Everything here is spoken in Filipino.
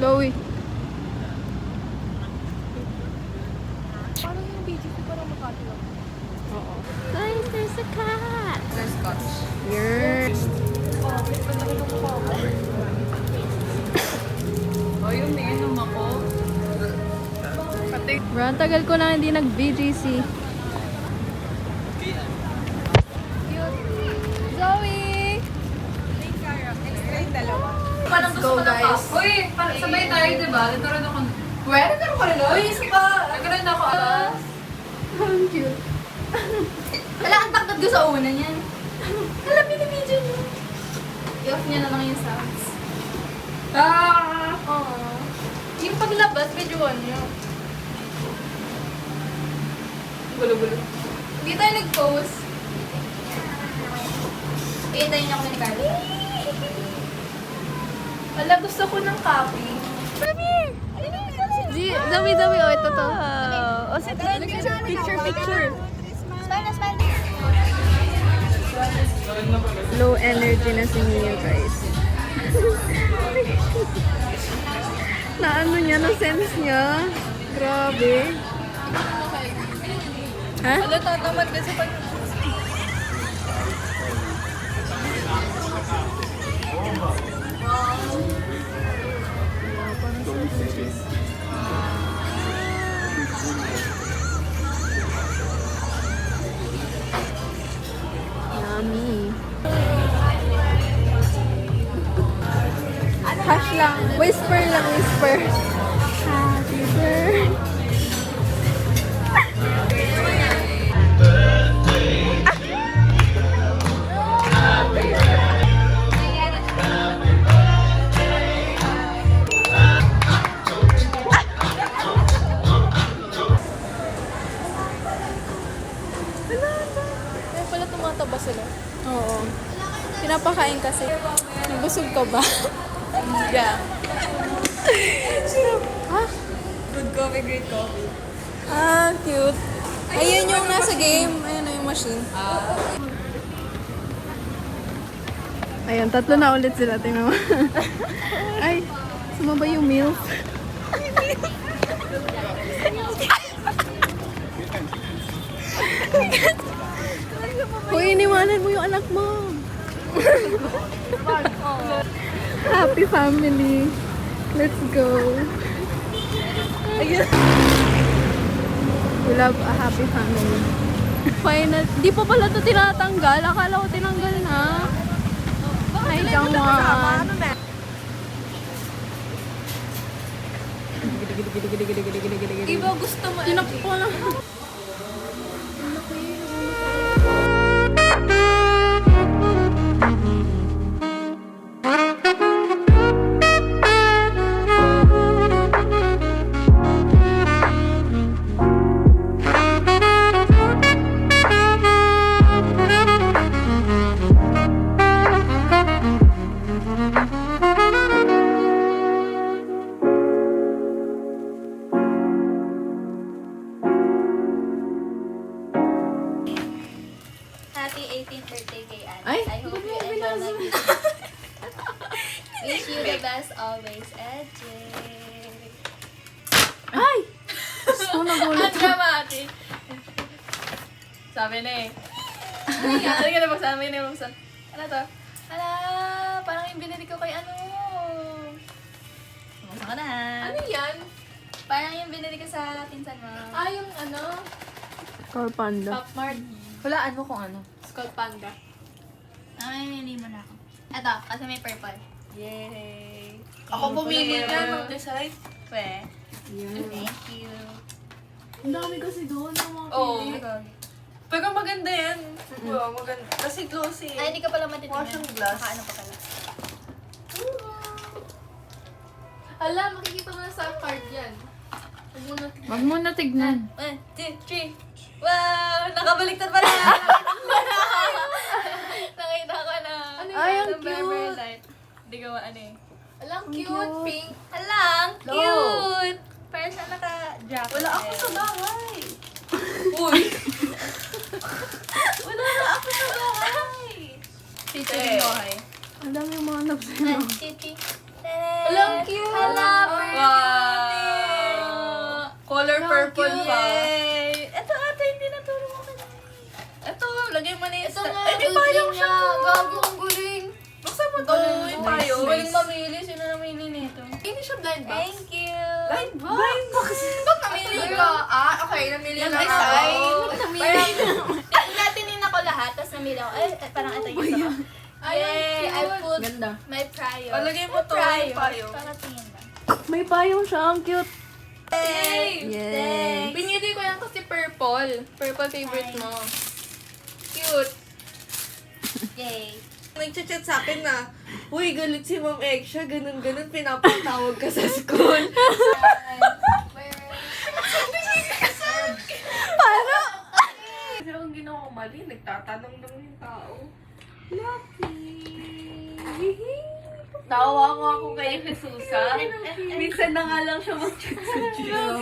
Chloe. Parang yung BGC parang Makati lang. Oo. Guys, there's a cat. There's scotch. Yes. Oh, yung tingin ako. Pati. Bro, ang tagal ko na hindi nag-BGC. Zoe! Extra yung dalawa. Parang gusto ko guys. Uy, sabay tayo, diba? Nagkaroon ako. Where? Nagkaroon ka rin? Uy, isa pa. Nagkaroon ako. Ang cute. Wala, ang takot ko sa una niyan. Hala, binibidyo niyo. I-off niya na lang yung sounds. Oo. Yung paglabas, videoan niyo. Gulo-gulo. Hindi tayo nag-post. Iintayin niyo ako ng Carly. Wala, gusto ko ng copy. Zoe, oh, ito to. Oh, sit down. Picture. Smile na, smile. Low energy na si Mio, guys. Naano niya, na-sense niya. Grabe. Ha? Wala, tatamad kasi pag... Yummy. Hush lang. Whisper lang, whisper. Happy birthday. Kaya pala tumataba sila. Oo. Pinapakain kasi. Nabusog ka ba? Yeah. Ha? Good coffee, great coffee. Ah, cute. Ayun yung nasa game. Ayun na yung machine. Ayun, tatlo na ulit sila. Tingnan mo. Ay, sumaba yung milk. Hoy, iniwanan mo yung anak mo. Happy family. Let's go. Ayun. We love a happy family. Final. Di pa pala ito tinatanggal. Akala ko tinanggal na. Ay, Jangwan. Iba gusto mo. Tinakpo na. Happy 18th birthday kay Anne. Ay, I hope you enjoy my video. Wish you the best always, EJ. Ay! Gusto ko nagulat. Dramatic. Sabi na eh. Ano ka na buksan? May nabuksan. Ano to? Hala, parang yung binili ko kay ano. Buksan ko na. Ano yan? Parang yung binili ko sa pinsan mo. Ah, yung ano? Car Panda. Pop Mart. Hulaan mo kung ano. Skull Panda. Ay, hindi mo na ako. Eto, kasi may purple. Yay! Ako pumili Purple. niya mag-decide. Pwe. Yan. Thank you. Ang dami kasi doon ng mga Oo. pili. Pero maganda yan. Wow, maganda. Kasi glossy. Ay, hindi ka pala matitignan. Motion glass. Naka ano pa pala. Hala, makikita mo na sa card yan. Huwag mo na Wag mo na tignan. 1, 2, 3. Wow! Nakabaliktad pala! Nakita ko na. Ano Ay, ang November cute. light. Hindi ko ano eh. Alang cute, cute. pink. Alang, Hello. cute! Parang siya naka-jacket. Wala ako sa bahay. Uy! Wala na ako sa bahay. Featuring Nohay. Ang dami yung mga nabsino. Titi. Alang cute. Hala, Galing siya. Gago, ang galing. Buksan mo to. Yung payo. Galing mamili. Sino namili nito? Hindi siya blind box. Thank you. Blind box? Blind box? Ba't namili ka? Okay, namili lang ako. Natinin ako lahat, tapos namili ako. Ay, parang ito yung isa. Yay! I put Ganda. my prior. Palagay mo to, yung payo. Para tingin lang. May payong siya. Ang cute. Yay! Yay. Pinili ko yan kasi purple. Purple favorite mo. Cute. Yay. Nag-chat sa akin na, uy, galit si Ma'am Eksha, ganun-ganun, pinapatawag ka sa school. Kasi kung ginawa ko mali, nagtatanong lang yung tao. Lucky! Tawa ko ako kay Jesusa. Minsan na nga lang siya mag-chat sa Diyos.